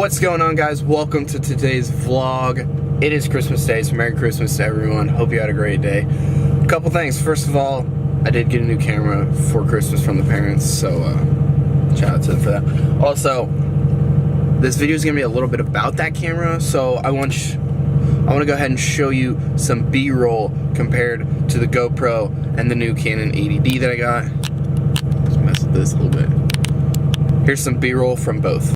What's going on, guys? Welcome to today's vlog. It is Christmas Day, so Merry Christmas to everyone. Hope you had a great day. A couple things. First of all, I did get a new camera for Christmas from the parents, so shout out to them for that. Also, this video is going to be a little bit about that camera, so I want to go ahead and show you some B-roll compared to the GoPro and the new Canon 80D that I got. Let's mess with this a little bit. Here's some B-roll from both.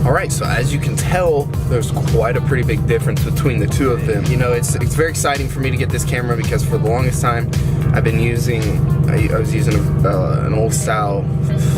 Alright, so as you can tell, there's quite a pretty big difference between the two of them. You know, it's very exciting for me to get this camera because for the longest time I've been using, I was using an old style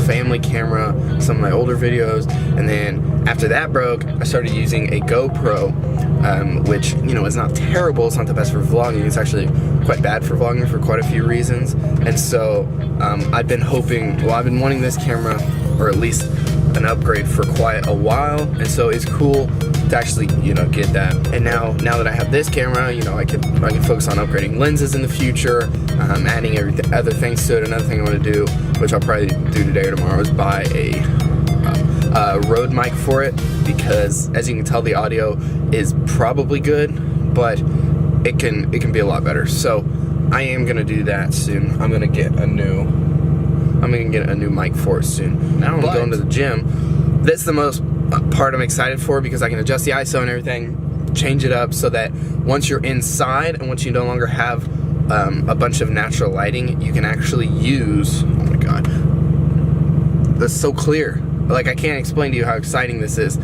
family camera, some of my older videos, and then after that broke, I started using a GoPro, which, you know, is not terrible, it's not the best for vlogging, it's actually quite bad for vlogging for quite a few reasons. And so I've been wanting this camera, or at least an upgrade, for quite a while, and so it's cool to actually, you know, get that. And now that I have this camera, you know, I can focus on upgrading lenses in the future, adding other things to it. Another thing I want to do, which I'll probably do today or tomorrow, is buy a Rode mic for it, because as you can tell, the audio is probably good, but it can be a lot better. So I am gonna do that soon. I'm gonna get a new mic for it soon. Now I'm going to the gym. That's the most part I'm excited for, because I can adjust the ISO and everything, change it up so that once you're inside and once you no longer have a bunch of natural lighting, you can actually use, oh my god, that's so clear. Like, I can't explain to you how exciting this is.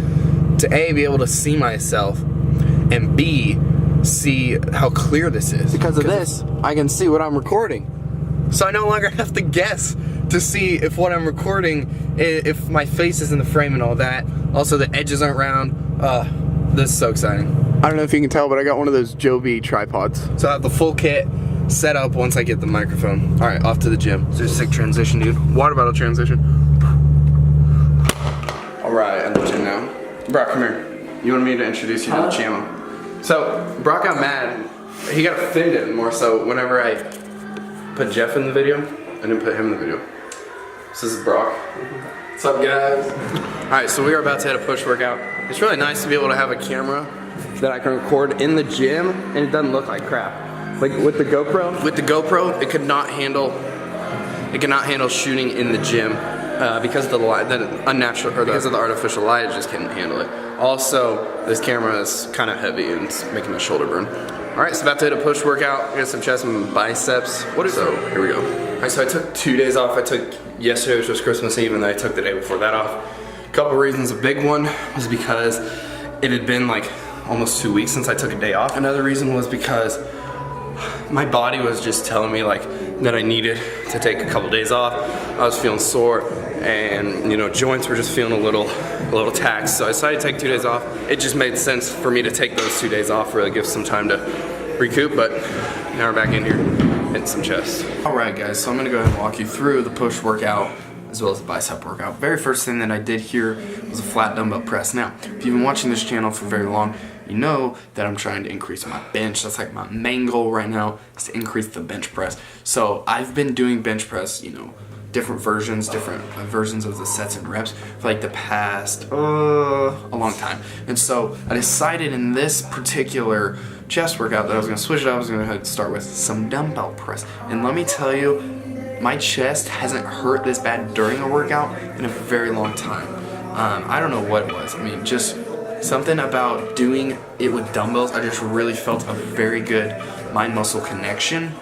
To A, be able to see myself, and B, see how clear this is. Because of this, I can see what I'm recording. So I no longer have to guess to see if what I'm recording, if my face is in the frame and all that. Also, the edges aren't round. This is so exciting. I don't know if you can tell, but I got one of those Joby tripods. So I have the full kit set up once I get the microphone. All right, off to the gym. This is a sick transition, dude. Water bottle transition. All right, at the gym now. Brock, come here. You wanted me to introduce you to the channel. So Brock got mad. He got offended more so whenever I put Jeff in the video. I didn't put him in the video. So this is Brock. What's up, guys? Alright, so we are about to hit a push workout. It's really nice to be able to have a camera that I can record in the gym and it doesn't look like crap. Like with the GoPro? With the GoPro, it could not handle shooting in the gym because of the light, because of the artificial light, it just couldn't handle it. Also, this camera is kind of heavy and it's making my shoulder burn. Alright, so about to hit a push workout. I got some chest and biceps. So here we go. Alright, so I took 2 days off. I took yesterday, which was Christmas Eve, and then I took the day before that off. A couple reasons. A big one was because it had been like almost 2 weeks since I took a day off. Another reason was because my body was just telling me like that I needed to take a couple days off. I was feeling sore, and you know, joints were just feeling a little taxed. So I decided to take 2 days off. It just made sense for me to take those 2 days off, really give some time to recoup. But now we're back in here, hitting some chest. Alright guys, so I'm gonna go ahead and walk you through the push workout as well as the bicep workout. Very first thing that I did here was a flat dumbbell press. Now, if you've been watching this channel for very long, you know that I'm trying to increase my bench. That's like my main goal right now, is to increase the bench press. So I've been doing bench press, you know, different versions of the sets and reps for like the past a long time. And so I decided in this particular chest workout that I was gonna switch it up. I was gonna start with some dumbbell press. And let me tell you, my chest hasn't hurt this bad during a workout in a very long time. I don't know what it was. I mean, just something about doing it with dumbbells. I just really felt a very good mind-muscle connection.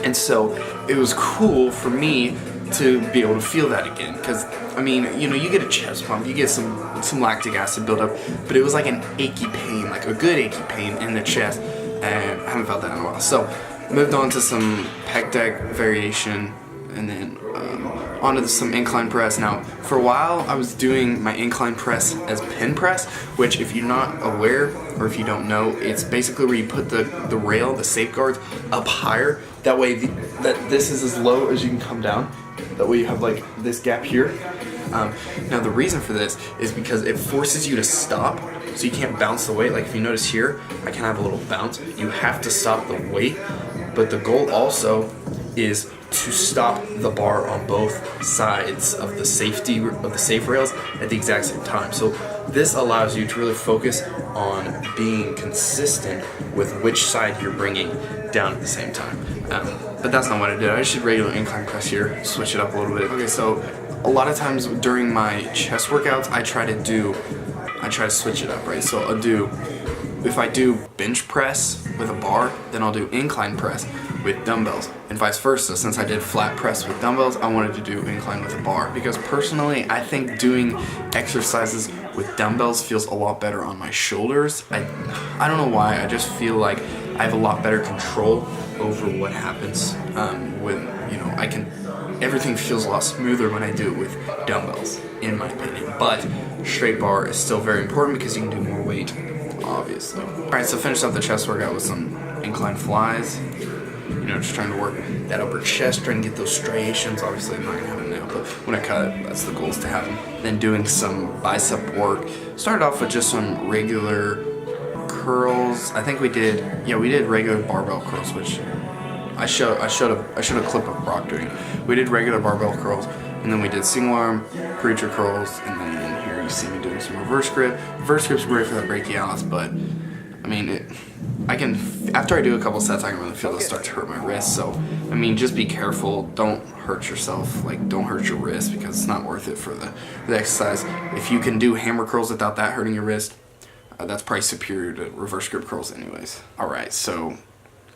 And so it was cool for me to be able to feel that again, because I mean, you know, you get a chest pump, you get some lactic acid buildup, but it was like an achy pain, like a good achy pain in the chest, and I haven't felt that in a while. So moved on to some pec deck variation and then onto some incline press. Now, for a while, I was doing my incline press as pin press, which if you're not aware, or if you don't know, it's basically where you put the rail, the safeguards, up higher. That way, that this is as low as you can come down. That way you have like this gap here. Now the reason for this is because it forces you to stop, so you can't bounce the weight. Like if you notice here, I can have a little bounce. You have to stop the weight, but the goal also is to stop the bar on both sides of the safe rails at the exact same time. So this allows you to really focus on being consistent with which side you're bringing down at the same time. But that's not what I did. I just did regular incline press here, switch it up a little bit. Okay, so a lot of times during my chest workouts, I try to switch it up, right? So if I do bench press with a bar, then I'll do incline press with dumbbells, and vice versa. Since I did flat press with dumbbells, I wanted to do incline with a bar, because personally, I think doing exercises with dumbbells feels a lot better on my shoulders. I don't know why, I just feel like I have a lot better control over what happens when, you know, everything feels a lot smoother when I do it with dumbbells, in my opinion. But straight bar is still very important because you can do more weight, obviously. Alright, so finish up the chest workout with some incline flies. You know, just trying to work that upper chest, trying to get those striations. Obviously, I'm not gonna have them now, but when I cut it, that's the goal, is to have them. Then doing some bicep work. Started off with just some regular curls. I think we did regular barbell curls, which I showed a clip of Brock doing. We did regular barbell curls, and then we did single arm preacher curls, and then here you see me doing some reverse grip. Reverse grip's great for the brachialis, but I mean, after I do a couple sets, I can really feel it start to hurt my wrist. So, I mean, just be careful. Don't hurt yourself. Like, don't hurt your wrist, because it's not worth it for the exercise. If you can do hammer curls without that hurting your wrist, that's probably superior to reverse grip curls anyways. Alright, so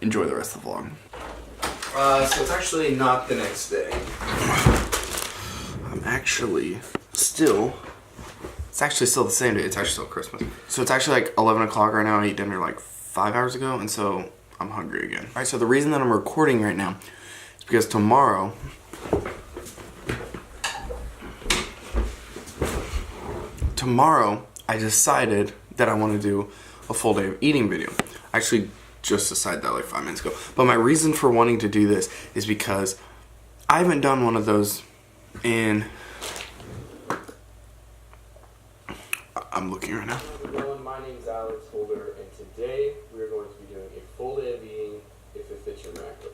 enjoy the rest of the vlog. So it's actually not the next day. It's actually still the same day. It's actually still Christmas. So it's actually like 11 o'clock right now. I ate dinner like 5 hours ago, and so I'm hungry again. Alright, so the reason that I'm recording right now is because tomorrow I decided that I want to do a full day of eating video. I actually just decided that like 5 minutes ago. But my reason for wanting to do this is because I haven't done one of those in... I'm looking right now. Everyone, my name is Alex Holder, and today we are going to be doing a full day of eating if it fits your macro.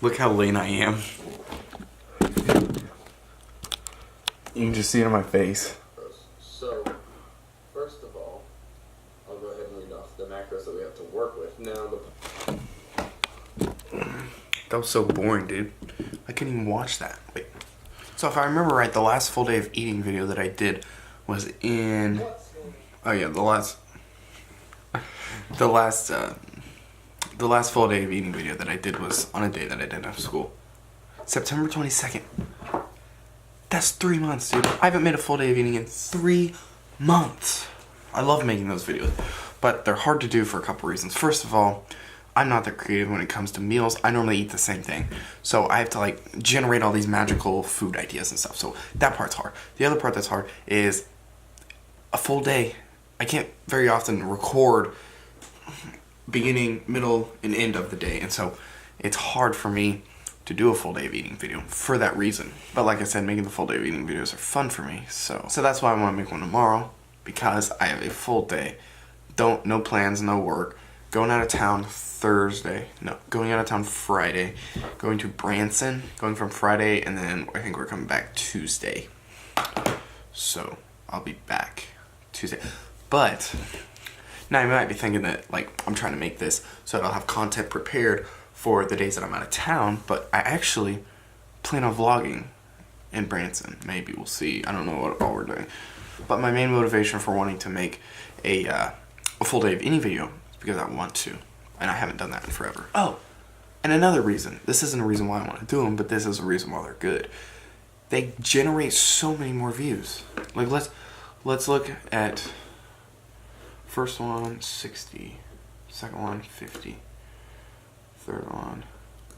Look how lean I am. You can just see it on my face. So, first of all, I'll go ahead and read off the macros that we have to work with. Now, that was so boring, dude. I couldn't even watch that. Wait. So if I remember right, the last full day of eating video that I did was in... Oh yeah, the last full day of eating video that I did was on a day that I didn't have school. September 22nd. That's 3 months, dude. I haven't made a full day of eating in 3 months. I love making those videos, but they're hard to do for a couple reasons. First of all, I'm not that creative when it comes to meals. I normally eat the same thing. So I have to like generate all these magical food ideas and stuff. So that part's hard. The other part that's hard is a full day. I can't very often record beginning, middle, and end of the day. And so it's hard for me to do a full day of eating video for that reason. But like I said, making the full day of eating videos are fun for me. So that's why I want to make one tomorrow, because I have a full day. No plans, no work. Going out of town going out of town Friday. Going to Branson, going from Friday, and then I think we're coming back Tuesday. So I'll be back Tuesday. But now you might be thinking that like I'm trying to make this so that I'll have content prepared for the days that I'm out of town, but I actually plan on vlogging in Branson. Maybe, we'll see. I don't know what all we're doing. But my main motivation for wanting to make a full day of any video is because I want to, and I haven't done that in forever. Oh, and another reason. This isn't a reason why I want to do them, but this is a reason why they're good. They generate so many more views. Like let's look at first one 60, second one 50, third one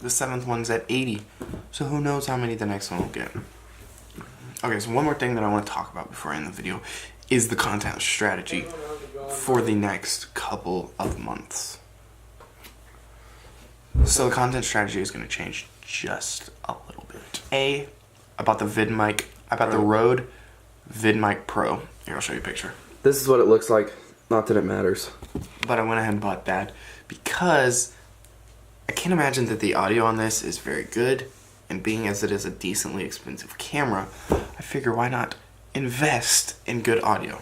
The 7th one's at 80. So who knows how many the next one will get. Okay, so one more thing that I want to talk about before I end the video is the content strategy for the next couple of months. So the content strategy is going to change just a little bit. About the VidMic, about the Rode VidMic Pro. Here, I'll show you a picture. This is what it looks like. Not that it matters. But I went ahead and bought that because I can't imagine that the audio on this is very good. And being as it is a decently expensive camera, I figure why not invest in good audio?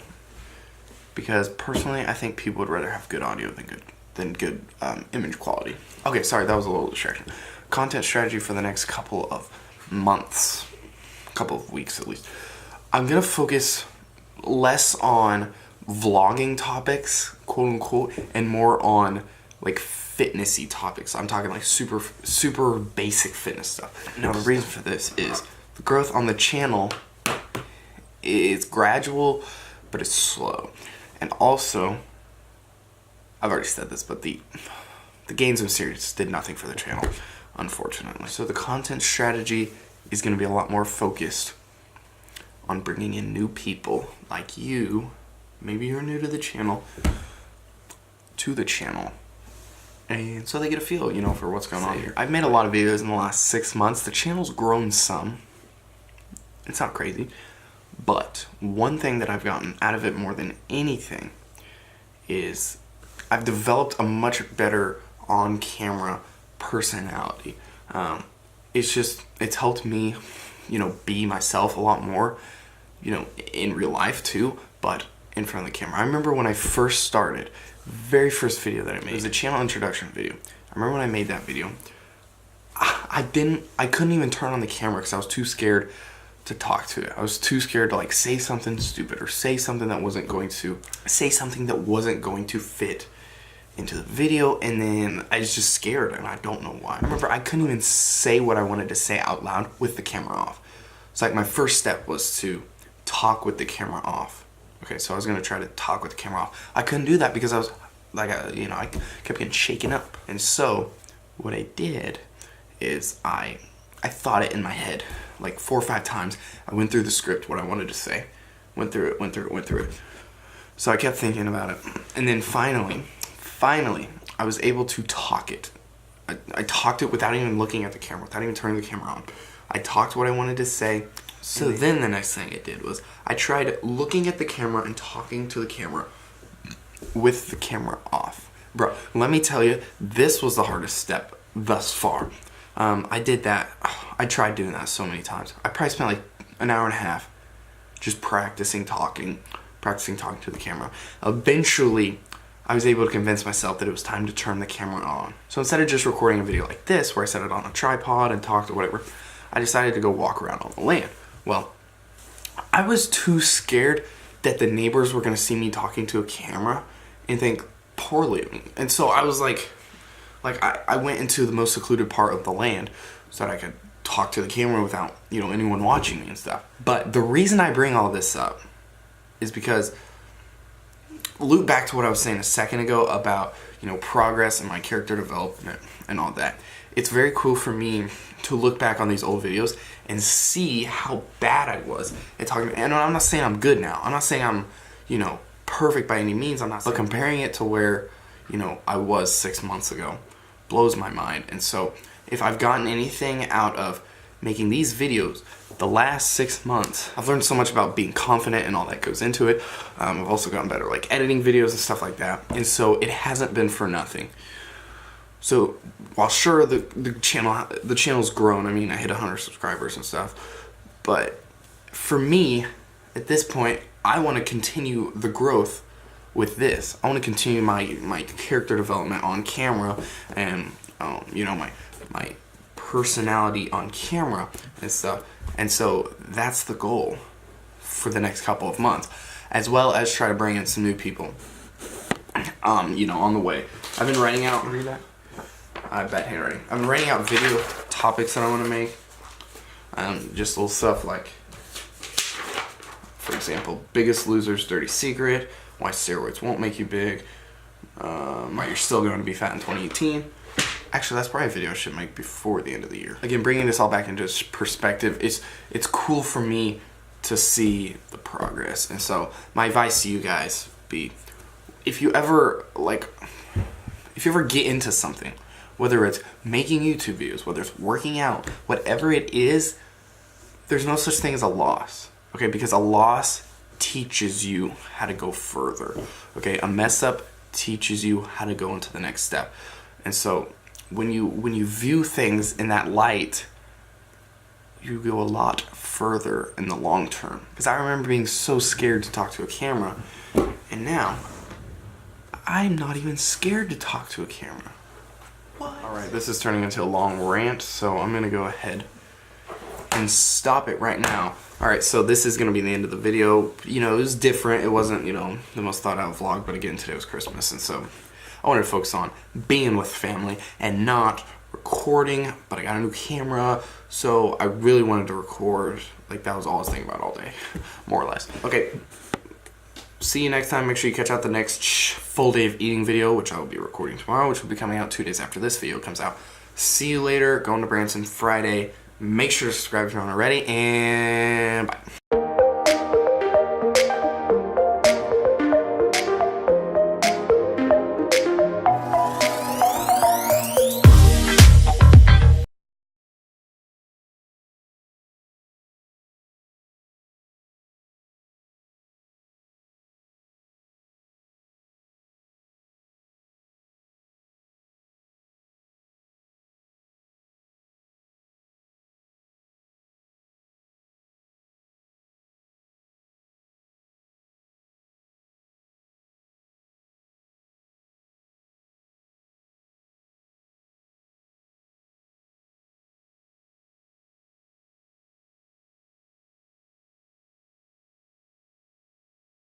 Because personally, I think people would rather have good audio than good image quality. Okay, sorry, that was a little distraction. Content strategy for the next couple of months, couple of weeks at least. I'm gonna focus less on vlogging topics, quote unquote, and more on like fitnessy topics. I'm talking like super basic fitness stuff. Now the reason for this is the growth on the channel is gradual, but it's slow. And also, I've already said this, but the gains of series did nothing for the channel, unfortunately. So the content strategy is going to be a lot more focused on bringing in new people like you. Maybe you're new to the channel, and so they get a feel, you know, for what's going on here. I've made a lot of videos in the last 6 months. The channel's grown some. It's not crazy. But one thing that I've gotten out of it more than anything is I've developed a much better on-camera personality. It's helped me, you know, be myself a lot more, you know, in real life too, but in front of the camera. I remember when I first started, very first video that I made, it was a channel introduction video. I remember when I made that video, I couldn't even turn on the camera because I was too scared to talk to it. I was too scared to like say something stupid or say something that wasn't going to fit into the video, and then I was just scared and I don't know why. I remember I couldn't even say what I wanted to say out loud with the camera off. So like my first step was to talk with the camera off. Okay, so I was gonna try to talk with the camera off. I couldn't do that because I was like, I kept getting shaken up. And so what I did is I thought it in my head like 4 or 5 times. I went through the script, what I wanted to say, went through it. So I kept thinking about it, and then finally, I was able to talk it. I talked it without even looking at the camera, without even turning the camera on. I talked what I wanted to say. So then the next thing I did was I tried looking at the camera and talking to the camera with the camera off. Bro, let me tell you, this was the hardest step thus far. I did that. I tried doing that so many times. I probably spent like an hour and a half just practicing talking to the camera. Eventually, I was able to convince myself that it was time to turn the camera on. So instead of just recording a video like this, where I set it on a tripod and talked or whatever, I decided to go walk around on the land. Well, I was too scared that the neighbors were gonna see me talking to a camera and think poorly of me. And so I was like I went into the most secluded part of the land so that I could talk to the camera without, you know, anyone watching me and stuff. But the reason I bring all this up is because, loop back to what I was saying a second ago about, you know, progress and my character development and all that. It's very cool for me to look back on these old videos and see how bad I was at talking. And I'm not saying I'm good now. I'm not saying I'm, you know, perfect by any means. I'm not. But comparing it to where, you know, I was 6 months ago blows my mind. And so if I've gotten anything out of making these videos the last 6 months, I've learned so much about being confident and all that goes into it. I've also gotten better like editing videos and stuff like that. And so it hasn't been for nothing. So while sure the channel's grown, I mean I hit 100 subscribers and stuff, but for me at this point I want to continue the growth with this. I want to continue my character development on camera and you know, my personality on camera and stuff. And so that's the goal for the next couple of months, as well as try to bring in some new people you know, on the way. I've been writing out, read that? Bad handwriting. I'm writing out video topics that I want to make. Just little stuff like, for example, Biggest Loser's Dirty Secret, why steroids won't make you big, why you're still going to be fat in 2018, Actually, that's probably a video I should make before the end of the year. Again, bringing this all back into perspective, it's cool for me to see the progress. And so my advice to you guys be, if you ever get into something, whether it's making YouTube videos, whether it's working out, whatever it is, there's no such thing as a loss, okay? Because a loss teaches you how to go further, okay? A mess up teaches you how to go into the next step. And so when you view things in that light, you go a lot further in the long term. Because I remember being so scared to talk to a camera, and now I'm not even scared to talk to a camera. What? Alright, this is turning into a long rant, so I'm gonna go ahead and stop it right now. Alright, so this is gonna be the end of the video. You know, it was different. It wasn't, you know, the most thought out vlog, but again, today was Christmas, and so I wanted to focus on being with family and not recording, but I got a new camera, so I really wanted to record. Like, that was all I was thinking about all day, more or less. Okay, see you next time. Make sure you catch out the next full day of eating video, which I will be recording tomorrow, which will be coming out 2 days after this video comes out. See you later. Going to Branson Friday. Make sure to subscribe if you're not already, and